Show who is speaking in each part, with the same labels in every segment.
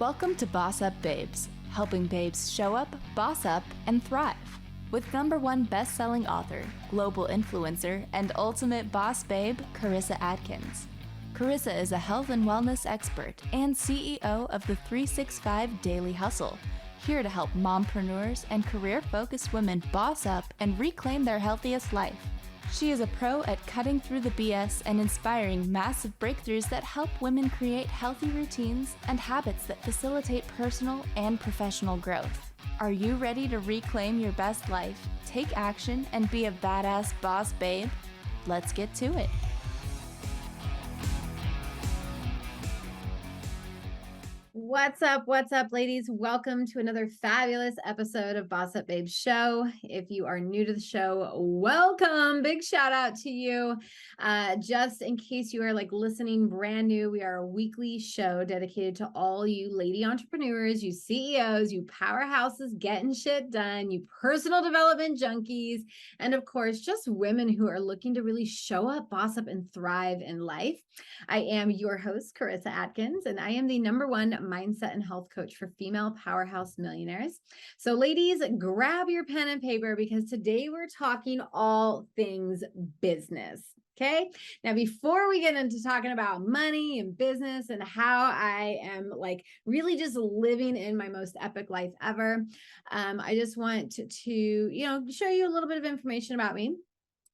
Speaker 1: Welcome to BossUp Babes, helping babes show up, boss up, and thrive. With #1 best-selling author, global influencer, and ultimate boss babe, Karissa Adkins. Karissa is a health and wellness expert and CEO of the 365 Daily Hustle, here to help mompreneurs and career-focused women boss up and reclaim their healthiest life. She is a pro at cutting through the BS and inspiring massive breakthroughs that help women create healthy routines and habits that facilitate personal and professional growth. Are you ready to reclaim your best life, take action, and be a badass boss babe? Let's get to it. What's up, ladies? Welcome to another fabulous episode of BossUp Babe Show. If you are new to the show, welcome. Big shout out to you. Just in case you are listening brand new, we are a weekly show dedicated to all you lady entrepreneurs, you CEOs, you powerhouses getting shit done, you personal development junkies, and of course, just women who are looking to really show up, boss up, and thrive in life. I am your host, Karissa Adkins, and I am the #1 mindset and health coach for female powerhouse millionaires. So ladies, grab your pen and paper because today we're talking all things business. Okay. Now, before we get into talking about money and business and how I am really just living in my most epic life ever, I just want to show you a little bit of information about me.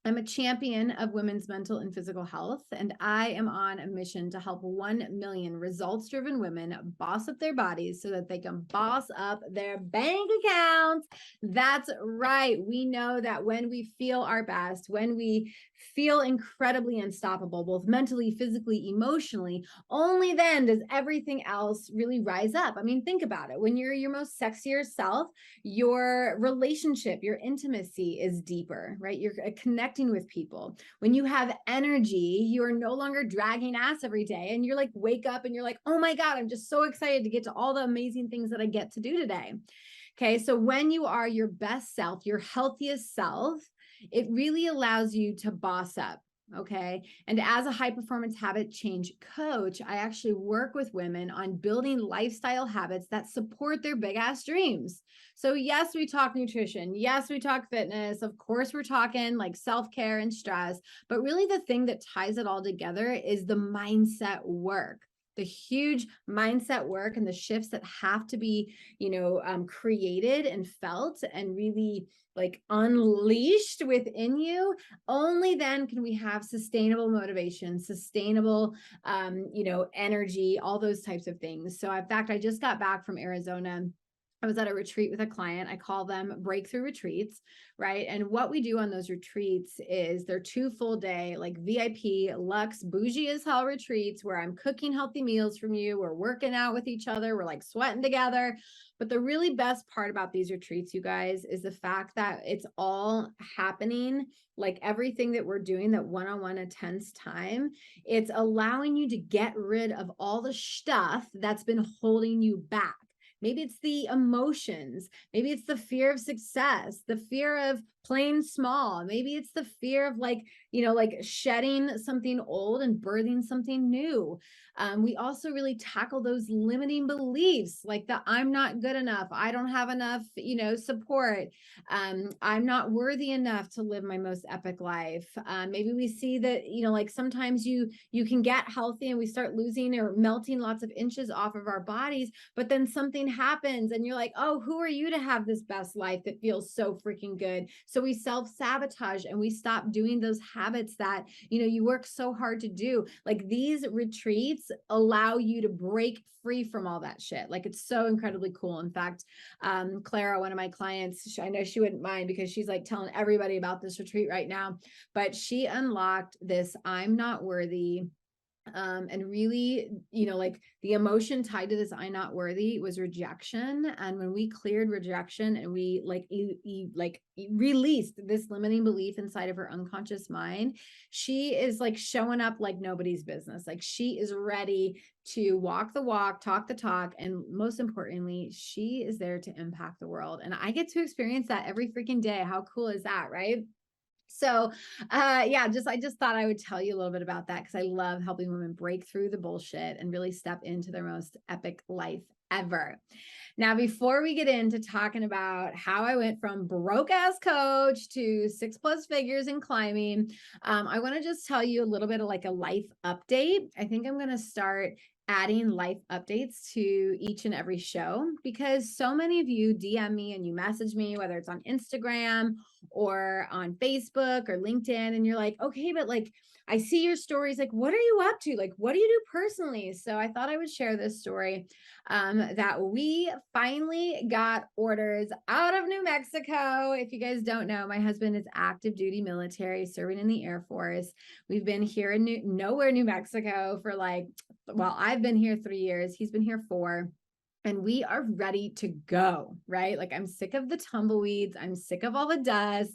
Speaker 1: I'm a champion of women's mental and physical health, and I am on a mission to help 1 million results-driven women boss up their bodies so that they can boss up their bank accounts. That's right. We know that when we feel our best, when we feel incredibly unstoppable, both mentally, physically, emotionally, only then does everything else really rise up. I mean, think about it. When you're your most sexier self, your relationship, your intimacy is deeper, right? You're connecting with people. When you have energy, you're no longer dragging ass every day and you're wake up and you're like, oh my God, I'm just so excited to get to all the amazing things that I get to do today. Okay. So when you are your best self, your healthiest self, it really allows you to boss up. Okay. And as a high performance habit change coach, I actually work with women on building lifestyle habits that support their big ass dreams. So yes, we talk nutrition. Yes, we talk fitness. Of course, we're talking self-care and stress, but really the thing that ties it all together is the mindset work. The huge mindset work and the shifts that have to be, created and felt and really unleashed within you. Only then can we have sustainable motivation, sustainable, energy, all those types of things. So in fact, I just got back from Arizona. I was at a retreat with a client. I call them breakthrough retreats, right? And what we do on those retreats is they're 2 full day, VIP, luxe, bougie as hell retreats where I'm cooking healthy meals from you. We're working out with each other. We're sweating together. But the really best part about these retreats, you guys, is the fact that it's all happening, everything that we're doing, that one-on-one intense time, it's allowing you to get rid of all the stuff that's been holding you back. Maybe it's the emotions. Maybe it's the fear of success, the fear of playing small. Maybe it's the fear of shedding something old and birthing something new. We also really tackle those limiting beliefs, that I'm not good enough. I don't have enough, support. I'm not worthy enough to live my most epic life. Maybe we see that, sometimes you can get healthy and we start losing or melting lots of inches off of our bodies, but then something happens and you're like, oh, who are you to have this best life that feels so freaking good? So we self-sabotage and we stop doing those habits that, you work so hard to do. These retreats allow you to break free from all that shit. It's so incredibly cool. In fact, Clara, one of my clients, I know she wouldn't mind because she's telling everybody about this retreat right now, but she unlocked this I'm not worthy. And really, the emotion tied to this I'm not worthy was rejection. And when we cleared rejection and we released this limiting belief inside of her unconscious mind, she is showing up like nobody's business. She is ready to walk the walk, talk the talk, and most importantly, she is there to impact the world. And I get to experience that every freaking day. How cool is that, right? So, I just thought I would tell you a little bit about that because I love helping women break through the bullshit and really step into their most epic life ever. Now, before we get into talking about how I went from broke ass coach to 6+ figures in climbing, I want to just tell you a little bit of like a life update. I think I'm going to start adding life updates to each and every show because so many of you DM me and you message me, whether it's on Instagram or on Facebook or LinkedIn, and you're like, okay, but like, I see your stories. Like, what are you up to? Like, what do you do personally? So I thought I would share this story that we finally got orders out of New Mexico. If you guys don't know, my husband is active duty military, serving in the Air Force. We've been here in New Mexico for like, well, I've been here 3 years. He's been here 4. And we are ready to go, right? Like, I'm sick of the tumbleweeds. I'm sick of all the dust.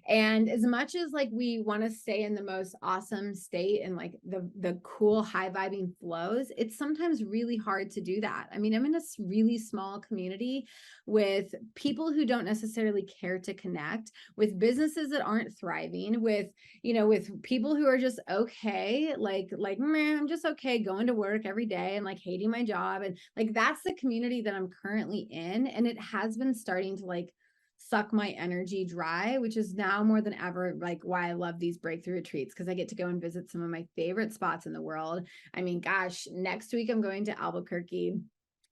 Speaker 1: And as much as like we want to stay in the most awesome state and like the cool high vibing flows, it's sometimes really hard to do that. I mean, I'm in a really small community with people who don't necessarily care to connect, with businesses that aren't thriving, with, with people who are just okay, like, man, I'm just okay going to work every day and like hating my job. And like, that's the community that I'm currently in. And it has been starting to like suck my energy dry, which is now more than ever like why I love these breakthrough retreats, because I get to go and visit some of my favorite spots in the world. I mean, gosh, next week I'm going to Albuquerque.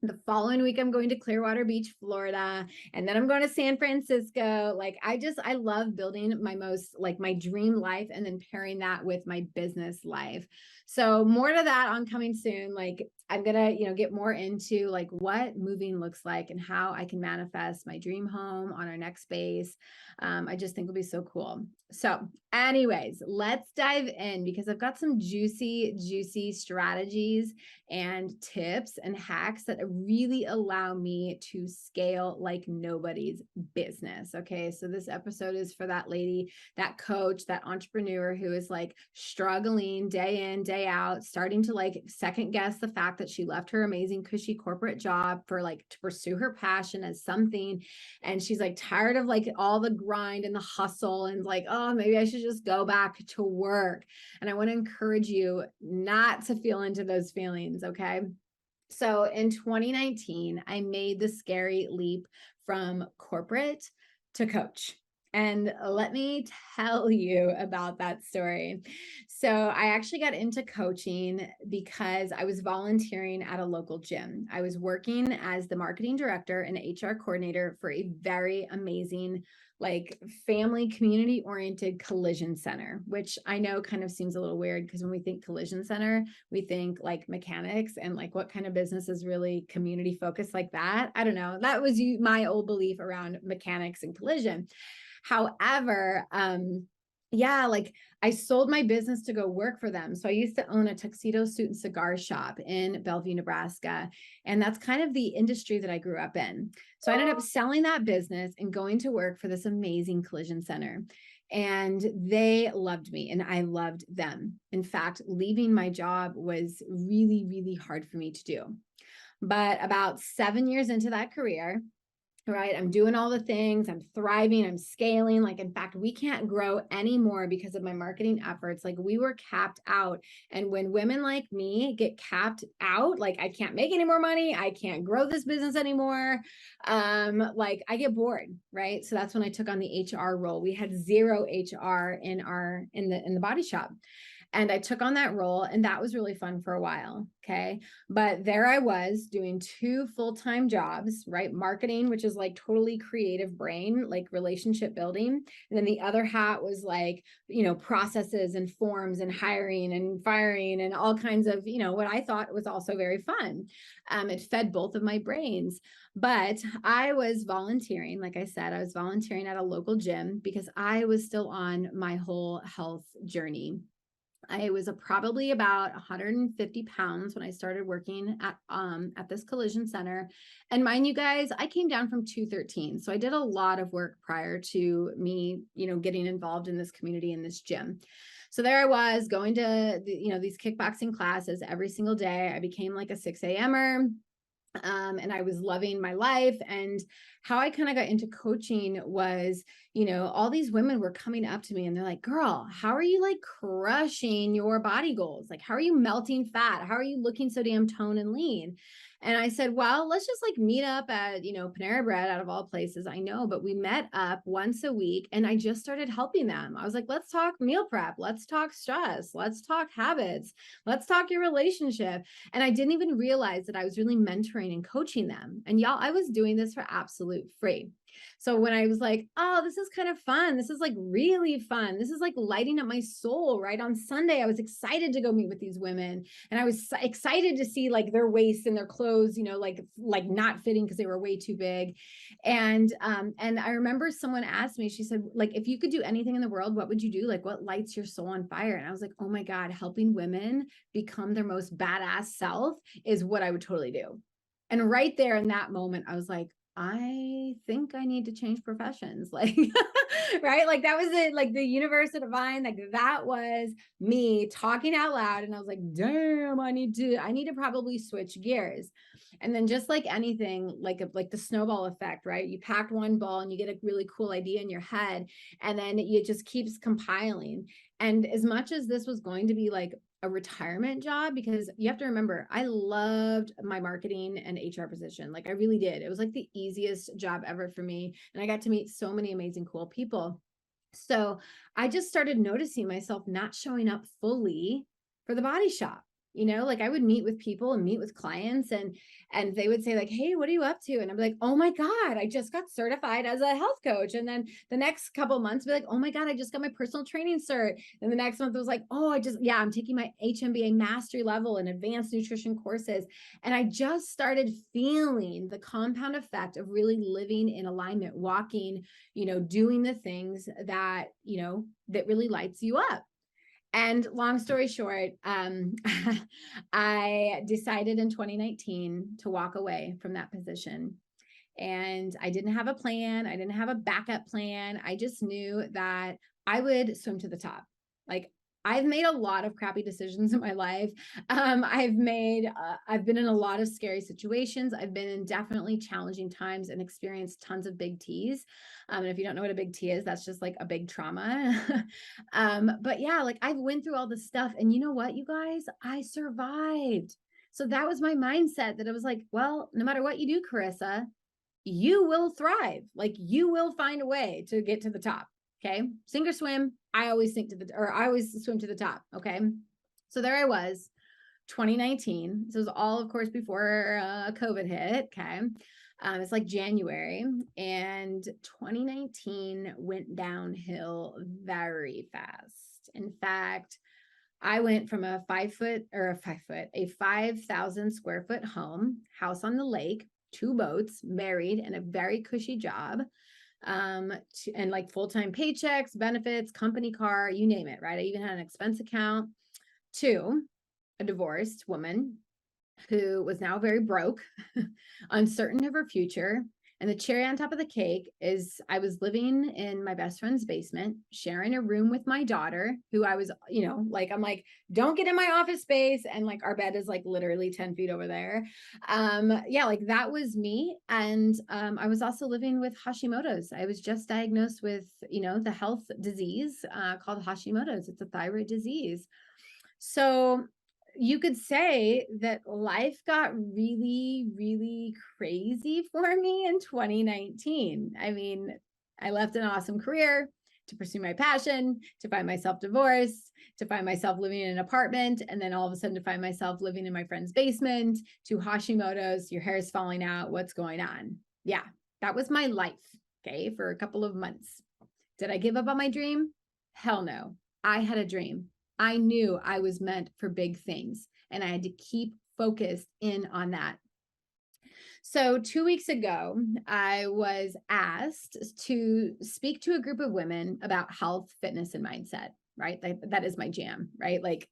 Speaker 1: The following week, I'm going to Clearwater Beach, Florida, and then I'm going to San Francisco. Like, I love building my dream life and then pairing that with my business life. So more to that on coming soon. Like, I'm going to, get more into like what moving looks like and how I can manifest my dream home on our next base. I just think it'll be so cool. So anyways, let's dive in because I've got some juicy strategies and tips and hacks that really allow me to scale like nobody's business. Okay. So this episode is for that lady, that coach, that entrepreneur who is like struggling day in, day out, starting to like second guess the fact that she left her amazing cushy corporate job for like to pursue her passion as something. And she's like tired of like all the grind and the hustle and like, oh, maybe I should just go back to work. And I want to encourage you not to feel into those feelings. Okay. So in 2019, I made the scary leap from corporate to coach. And let me tell you about that story. So I actually got into coaching because I was volunteering at a local gym. I was working as the marketing director and HR coordinator for a very amazing like family community oriented collision center, which I know kind of seems a little weird because when we think collision center, we think like mechanics and like what kind of business is really community focused like that. I don't know. That was my old belief around mechanics and collision. However, yeah, like I sold my business to go work for them. So I used to own a tuxedo suit and cigar shop in Bellevue, Nebraska. And that's kind of the industry that I grew up in. So I ended up selling that business and going to work for this amazing collision center. And they loved me and I loved them. In fact, leaving my job was really, really hard for me to do. But about 7 years into that career, right, I'm doing all the things, I'm thriving, I'm scaling. Like, in fact, we can't grow anymore because of my marketing efforts. Like, we were capped out. And when women like me get capped out, like I can't make any more money, I can't grow this business anymore. Like I get bored, right? So that's when I took on the HR role. We had zero HR in the body shop. And I took on that role and that was really fun for a while. Okay. But there I was doing 2 full-time jobs, right? Marketing, which is like totally creative brain, like relationship building. And then the other hat was like, processes and forms and hiring and firing and all kinds of, what I thought was also very fun. It fed both of my brains. But I was volunteering. Like I said, I was volunteering at a local gym because I was still on my whole health journey. I was probably about 150 pounds when I started working at this collision center. And mind you guys, I came down from 213. So I did a lot of work prior to me, getting involved in this community in this gym. So there I was going to, these kickboxing classes every single day. I became like a 6 a.m.er. And I was loving my life. And how I kind of got into coaching was, all these women were coming up to me and they're like, girl, how are you like crushing your body goals? Like, how are you melting fat? How are you looking so damn toned and lean? And I said, well, let's just like meet up at, Panera Bread out of all places. I know, but we met up once a week and I just started helping them. I was like, let's talk meal prep. Let's talk stress. Let's talk habits. Let's talk your relationship. And I didn't even realize that I was really mentoring and coaching them. And y'all, I was doing this for absolute free. So when I was like, oh, this is kind of fun. This is like really fun. This is like lighting up my soul, right? On Sunday, I was excited to go meet with these women. And I was excited to see like their waists and their clothes, like not fitting because they were way too big. And I remember someone asked me, she said, like, if you could do anything in the world, what would you do? Like, what lights your soul on fire? And I was like, oh my God, helping women become their most badass self is what I would totally do. And right there in that moment, I was like, I think I need to change professions. Like, right? Like that was it, like the universe, the divine, like that was me talking out loud. And I was like, damn, I need to probably switch gears. And then just like anything, like the snowball effect, right? You pack one ball and you get a really cool idea in your head, and then it just keeps compiling. And as much as this was going to be like a retirement job, because you have to remember, I loved my marketing and HR position. Like I really did. It was like the easiest job ever for me. And I got to meet so many amazing, cool people. So I just started noticing myself not showing up fully for the body shop. Like I would meet with people and meet with clients, and they would say like, hey, what are you up to? And I'm like, oh my God, I just got certified as a health coach. And then the next couple of months be like, oh my God, I just got my personal training cert. And the next month it was like, oh, I'm taking my HMBA mastery level and advanced nutrition courses. And I just started feeling the compound effect of really living in alignment, walking, doing the things that, that really lights you up. And long story short, I decided in 2019 to walk away from that position. And I didn't have a plan. I didn't have a backup plan. I just knew that I would swim to the top. Like I've made a lot of crappy decisions in my life. I've been in a lot of scary situations. I've been in definitely challenging times and experienced tons of big T's. And if you don't know what a big T is, that's just like a big trauma. But yeah, like I've went through all this stuff, and you know what, you guys, I survived. So that was my mindset, that it was like, well, no matter what you do, Karissa, you will thrive. Like you will find a way to get to the top. Okay. Sink or swim. I always swim to the top. Okay. So there I was, 2019. This was all, of course, before COVID hit. Okay. It's like January, and 2019 went downhill very fast. In fact, I went from a 5,000 square foot house on the lake, 2 boats, married, and a very cushy job, and like full-time paychecks, benefits, company car, you name it, right? I even had an expense account, to a divorced woman who was now very broke, uncertain of her future. And the cherry on top of the cake is I was living in my best friend's basement, sharing a room with my daughter, who I was, like, I'm like, don't get in my office space. And like, our bed is like literally 10 feet over there. Yeah, like that was me. And I was also living with Hashimoto's. I was just diagnosed with, the health disease called Hashimoto's. It's a thyroid disease. So you could say that life got really, really crazy for me in 2019. I mean, I left an awesome career to pursue my passion, to find myself divorced, to find myself living in an apartment, and then all of a sudden to find myself living in my friend's basement, to Hashimoto's, your hair is falling out, what's going on? Yeah, that was my life, okay, for a couple of months. Did I give up on my dream? Hell no. I had a dream. I knew I was meant for big things, and I had to keep focused in on that. So 2 weeks ago, I was asked to speak to a group of women about health, fitness, and mindset, right? That is my jam, right? Like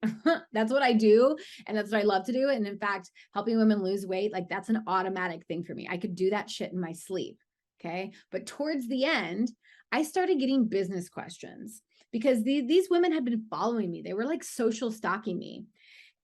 Speaker 1: that's what I do. And that's what I love to do. And in fact, helping women lose weight, like that's an automatic thing for me. I could do that shit in my sleep. Okay. But towards the end, I started getting business questions, because these women had been following me. They were like social stalking me.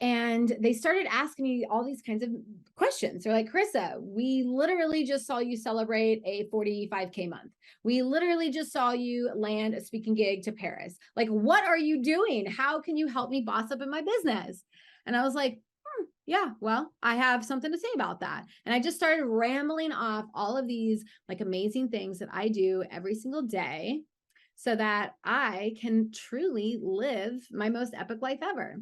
Speaker 1: And they started asking me all these kinds of questions. They're like, Karissa, we literally just saw you celebrate a 45K month. We literally just saw you land a speaking gig to Paris. Like, what are you doing? How can you help me boss up in my business? And I was like, Yeah, well, I have something to say about that. And I just started rambling off all of these like amazing things that I do every single day so that I can truly live my most epic life ever.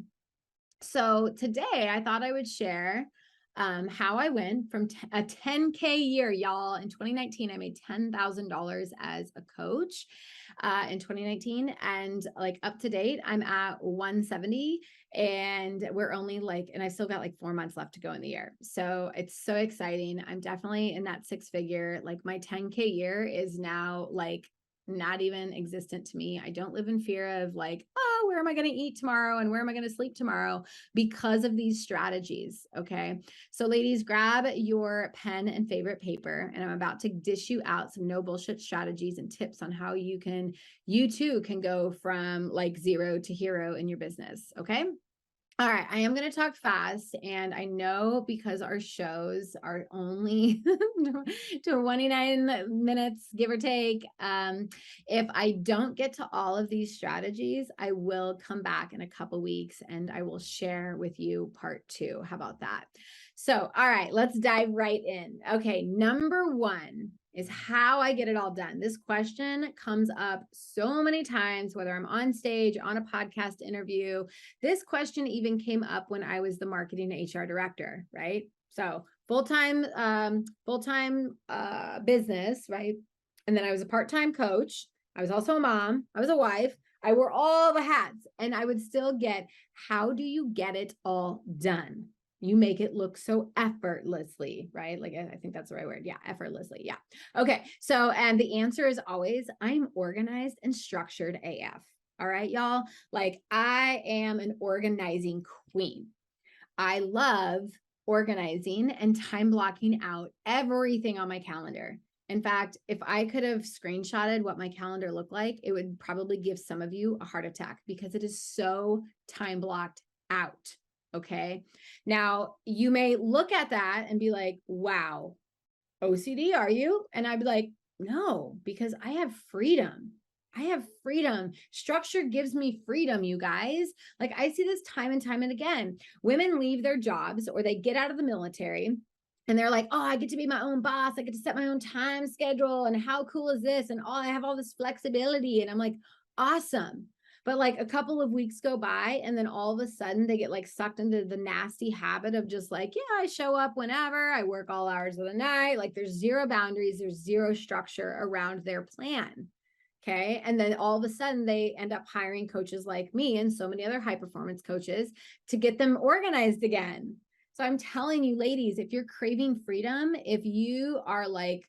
Speaker 1: So today I thought I would share how I went from a 10K year, y'all. In 2019, I made $10,000 as a coach in 2019. And like up to date, I'm at 170 and we're only like, and I still got like 4 months left to go in the year. So it's so exciting. I'm definitely in that 6 figure. Like my 10K year is now like not even existent to me. I don't live in fear of like, oh, where am I going to eat tomorrow? And where am I going to sleep tomorrow? Because of these strategies. Okay. So ladies, grab your pen and favorite paper, and I'm about to dish you out some no bullshit strategies and tips on how you too can go from like zero to hero in your business. Okay. All right, I am going to talk fast, and I know because our shows are only 29 minutes, give or take. If I don't get to all of these strategies, I will come back in a couple weeks and I will share with you part 2. How about that? So, all right, let's dive right in. Okay, number 1 is how I get it all done. This question comes up so many times, whether I'm on stage, on a podcast interview. This question even came up when I was the marketing HR director, right? So full-time business, right? And then I was a part-time coach. I was also a mom. I was a wife. I wore all the hats, and I would still get, how do you get it all done? You make it look so effortlessly, right? Like, I think that's the right word. Yeah, effortlessly. Yeah. Okay. So, and the answer is always, I'm organized and structured AF. All right, y'all. Like, I am an organizing queen. I love organizing and time blocking out everything on my calendar. In fact, if I could have screenshotted what my calendar looked like, it would probably give some of you a heart attack because it is so time blocked out. Okay. Now, you may look at that and be like, wow, OCD, are you? And I'd be like, no, because I have freedom. I have freedom. Structure gives me freedom, you guys. Like, I see this time and time and again. Women leave their jobs or they get out of the military and they're like, oh, I get to be my own boss. I get to set my own time schedule. And how cool is this? And I have all this flexibility. And I'm like, awesome. But like a couple of weeks go by and then all of a sudden they get like sucked into the nasty habit of just like, yeah, I show up whenever, I work all hours of the night. Like there's zero boundaries, there's zero structure around their plan. Okay. And then all of a sudden they end up hiring coaches like me and so many other high performance coaches to get them organized again. So I'm telling you, ladies, if you're craving freedom, if you are like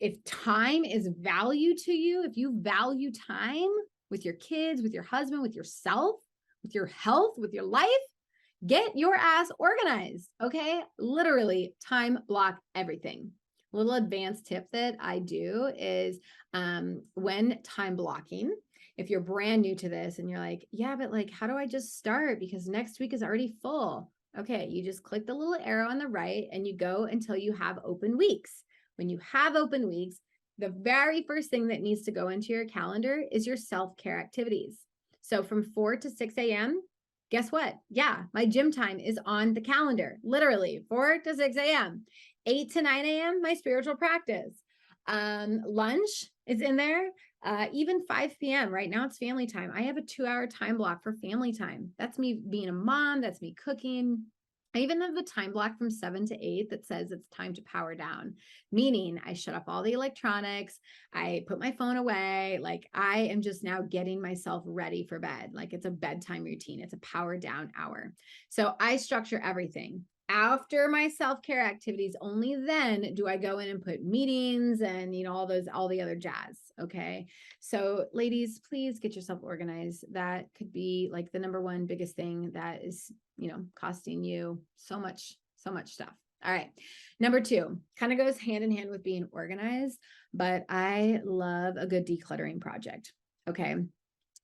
Speaker 1: if time is value to you, if you value time with your kids, with your husband, with yourself, with your health, with your life, get your ass organized. Okay. Literally time block everything. A little advanced tip that I do is when time blocking, if you're brand new to this and you're like, yeah, but like, how do I just start? Because next week is already full. Okay. You just click the little arrow on the right and you go until you have open weeks. When you have open weeks, the very first thing that needs to go into your calendar is your self-care activities. So from 4 to 6 a.m., guess what? Yeah, my gym time is on the calendar, literally 4 to 6 a.m. 8 to 9 a.m., my spiritual practice. Lunch is in there. Even 5 p.m. Right now it's family time. I have a 2-hour time block for family time. That's me being a mom. That's me cooking. I even have the time block from 7 to 8 that says it's time to power down, meaning I shut off all the electronics. I put my phone away. Like I am just now getting myself ready for bed. Like it's a bedtime routine. It's a power down hour. So I structure everything. After my self-care activities, only then do I go in and put meetings and, all the other jazz. Okay. So ladies, please get yourself organized. That could be like the number one biggest thing that is, costing you so much stuff. All right. Number 2 kind of goes hand in hand with being organized, but I love a good decluttering project. Okay.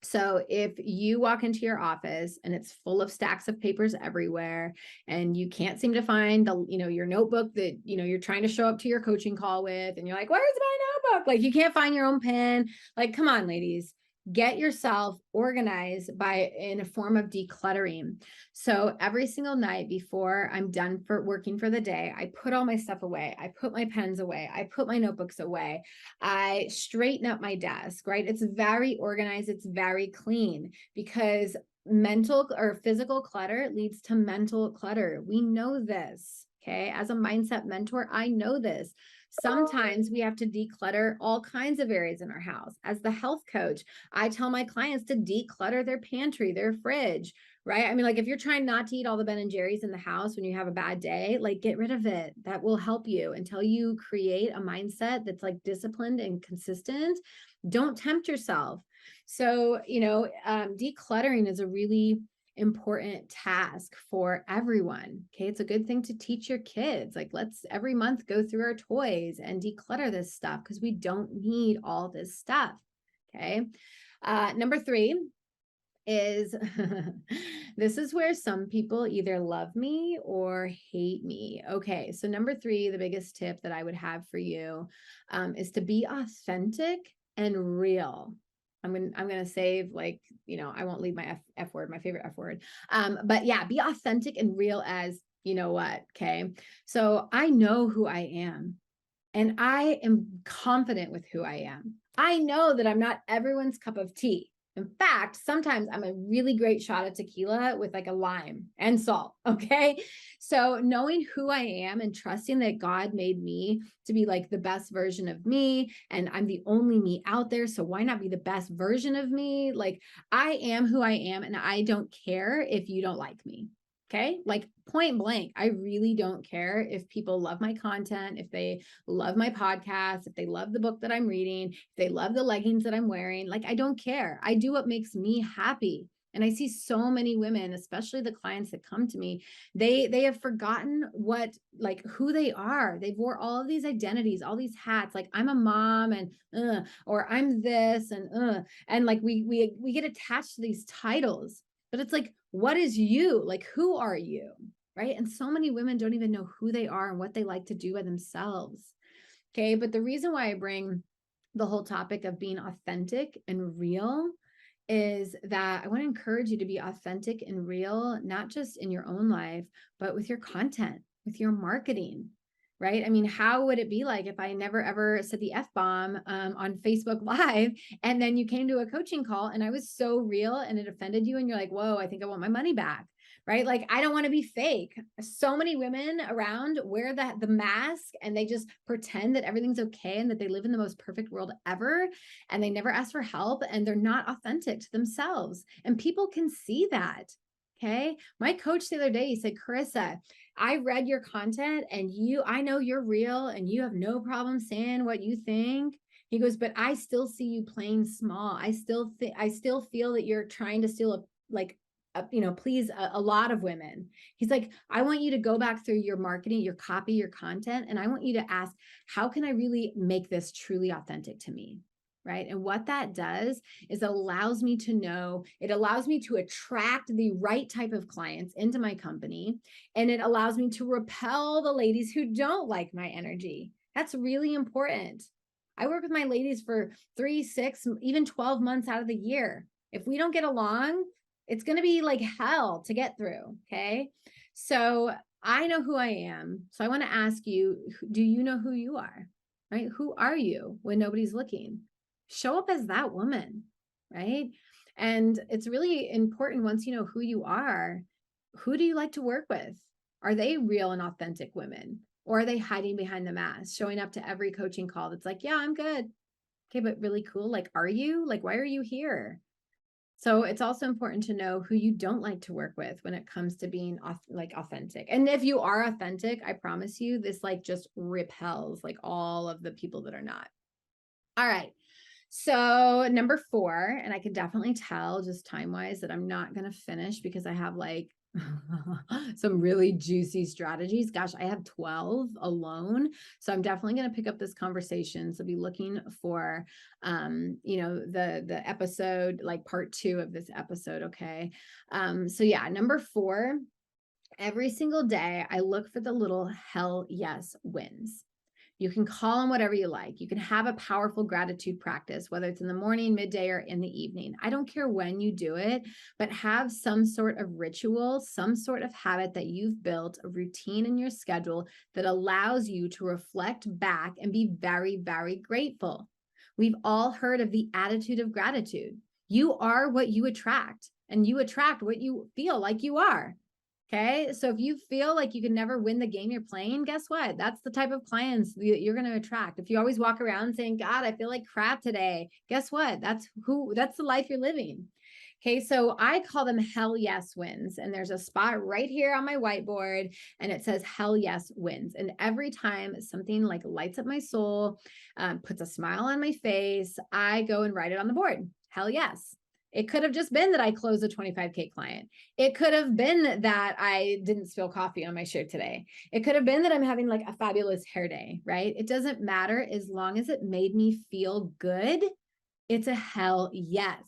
Speaker 1: So if you walk into your office and it's full of stacks of papers everywhere and you can't seem to find your notebook that, you're trying to show up to your coaching call with, and you're like, where's my notebook? Like you can't find your own pen. Like, come on, ladies, get yourself organized in a form of decluttering. So every single night before I'm done for working for the day, I put all my stuff away. I put my pens away. I put my notebooks away. I straighten up my desk, right? It's very organized. It's very clean, because mental or physical clutter leads to mental clutter. We know this. Okay. As a mindset mentor, I know this. Sometimes we have to declutter all kinds of areas in our house. As the health coach, I tell my clients to declutter their pantry, their fridge, right? I mean, like if you're trying not to eat all the Ben and Jerry's in the house when you have a bad day, like get rid of it. That will help you until you create a mindset that's like disciplined and consistent. Don't tempt yourself. So, decluttering is a really important task for everyone. Okay. It's a good thing to teach your kids. Like, let's every month go through our toys and declutter this stuff, because we don't need all this stuff. Okay. Number 3 is this is where some people either love me or hate me. Okay. So number 3, the biggest tip that I would have for you is to be authentic and real. I'm going to save, like, I won't leave my F word, my favorite F word. But yeah, be authentic and real as you know what. Okay. So I know who I am, and I am confident with who I am. I know that I'm not everyone's cup of tea. In fact, sometimes I'm a really great shot of tequila with like a lime and salt. Okay. So knowing who I am and trusting that God made me to be like the best version of me, and I'm the only me out there. So why not be the best version of me? Like, I am who I am, and I don't care if you don't like me. Okay. Like, point blank, I really don't care if people love my content, if they love my podcast, if they love the book that I'm reading, if they love the leggings that I'm wearing. Like, I don't care. I do what makes me happy. And I see so many women, especially the clients that come to me, they have forgotten who they are. They've wore all of these identities, all these hats. Like, I'm a mom, and or I'm this, and like we get attached to these titles. But it's like, what is you? Like, who are you? Right? And so many women don't even know who they are and what they like to do by themselves. Okay. But the reason why I bring the whole topic of being authentic and real is that I want to encourage you to be authentic and real, not just in your own life, but with your content, with your marketing. Right? I mean, how would it be like if I never ever said the F-bomb on Facebook Live, and then you came to a coaching call and I was so real and it offended you and you're like, whoa, I think I want my money back. Right? Like, I don't want to be fake. So many women around wear the mask, and they just pretend that everything's okay and that they live in the most perfect world ever. And they never ask for help, and they're not authentic to themselves. And people can see that. Okay. My coach the other day, he said, Karissa, I read your content, and I know you're real and you have no problem saying what you think. He goes, but I still see you playing small. I still feel that you're trying to steal please a lot of women. He's like, I want you to go back through your marketing, your copy, your content, and I want you to ask, how can I really make this truly authentic to me? Right. And what that does is it allows me to attract the right type of clients into my company. And it allows me to repel the ladies who don't like my energy. That's really important. I work with my ladies for 3, 6, even 12 months out of the year. If we don't get along, it's going to be like hell to get through. Okay. So I know who I am. So I want to ask you, do you know who you are? Right? Who are you when nobody's looking? Show up as that woman. Right? And it's really important, once you know who you are, who do you like to work with? Are they real and authentic women? Or are they hiding behind the mask, showing up to every coaching call that's like, yeah, I'm good. Okay, but really cool. Like, are you? Like, why are you here? So it's also important to know who you don't like to work with when it comes to being authentic. And if you are authentic, I promise you, this like just repels like all of the people that are not. All right. So number 4, and I can definitely tell just time-wise that I'm not going to finish because I have like some really juicy strategies. Gosh, I have 12 alone. So I'm definitely going to pick up this conversation. So be looking for, the episode, like part 2 of this episode. Okay. So yeah, number 4, every single day I look for the little hell yes wins. You can call them whatever you like. You can have a powerful gratitude practice, whether it's in the morning, midday, or in the evening. I don't care when you do it, but have some sort of ritual, some sort of habit that you've built, a routine in your schedule that allows you to reflect back and be very, very grateful. We've all heard of the attitude of gratitude. You are what you attract, and you attract what you feel like you are. Okay. So if you feel like you can never win the game you're playing, guess what? That's the type of clients you're going to attract. If you always walk around saying, God, I feel like crap today, guess what? That's the life you're living. Okay. So I call them hell yes wins. And there's a spot right here on my whiteboard and it says hell yes wins. And every time something like lights up my soul, puts a smile on my face, I go and write it on the board. Hell yes. It could have just been that I closed a 25K client. It could have been that I didn't spill coffee on my shirt today. It could have been that I'm having like a fabulous hair day, right? It doesn't matter as long as it made me feel good. It's a hell yes.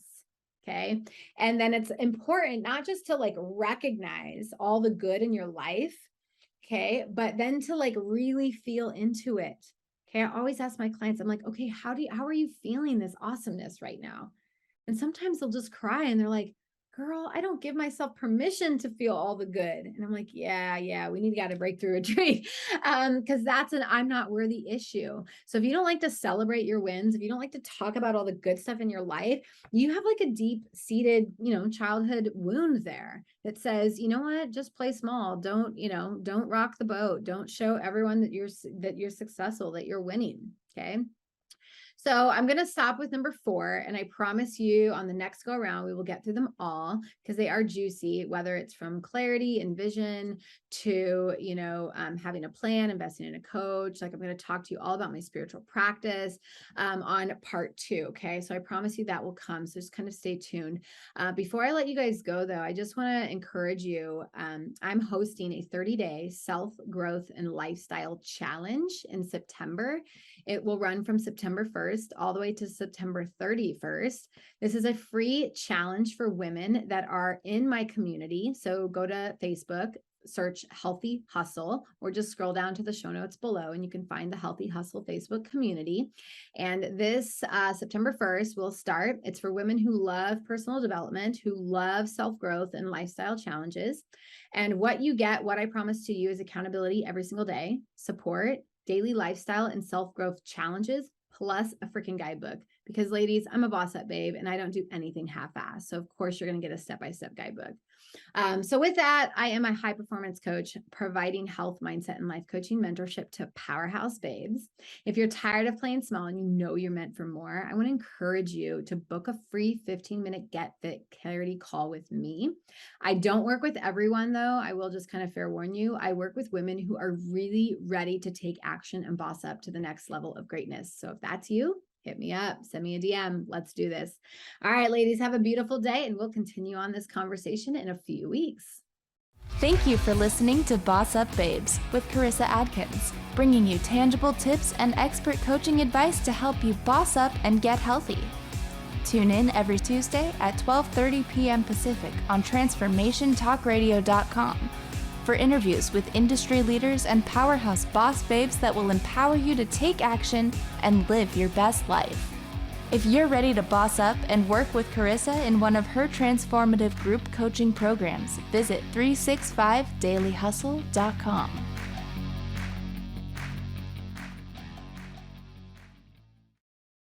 Speaker 1: Okay. And then it's important not just to like recognize all the good in your life. Okay. But then to like really feel into it. Okay. I always ask my clients, I'm like, okay, how are you feeling this awesomeness right now? And sometimes they'll just cry and they're like, girl, I don't give myself permission to feel all the good. And I'm like, yeah, we need to get a breakthrough retreat. Because that's an I'm not worthy issue. So if you don't like to celebrate your wins, if you don't like to talk about all the good stuff in your life, you have like a deep seated, childhood wound there that says, you know what, just play small. Don't rock the boat. Don't show everyone that you're successful, that you're winning. Okay. So I'm going to stop with number 4. And I promise you on the next go around, we will get through them all because they are juicy, whether it's from clarity and vision to, having a plan, investing in a coach. Like I'm going to talk to you all about my spiritual practice on part 2. Okay. So I promise you that will come. So just kind of stay tuned. Before I let you guys go though, I just want to encourage you. I'm hosting a 30-day self-growth and lifestyle challenge in September. It will run from September 1st all the way to September 31st. This is a free challenge for women that are in my community. So go to Facebook, search Healthy Hustle, or just scroll down to the show notes below and you can find the Healthy Hustle Facebook community. And this September 1st will start. It's for women who love personal development, who love self-growth and lifestyle challenges. And what you get, what I promise to you is accountability every single day, support, daily lifestyle and self-growth challenges, plus a freaking guidebook. Because ladies, I'm a boss up babe and I don't do anything half-assed. So of course you're going to get a step-by-step guidebook. So with that, I am a high performance coach providing health, mindset, and life coaching mentorship to powerhouse babes. If you're tired of playing small and you know you're meant for more, I want to encourage you to book a free 15-minute Get Fit Clarity call with me. I don't work with everyone though. I will just kind of fair warn you. I work with women who are really ready to take action and boss up to the next level of greatness. So if that's you, hit me up, send me a DM. Let's do this. All right, ladies, have a beautiful day and we'll continue on this conversation in a few weeks.
Speaker 2: Thank you for listening to Boss Up Babes with Karissa Adkins, bringing you tangible tips and expert coaching advice to help you boss up and get healthy. Tune in every Tuesday at 12:30 p.m. Pacific on transformationtalkradio.com for interviews with industry leaders and powerhouse boss babes that will empower you to take action and live your best life. If you're ready to boss up and work with Karissa in one of her transformative group coaching programs, visit 365dailyhustle.com.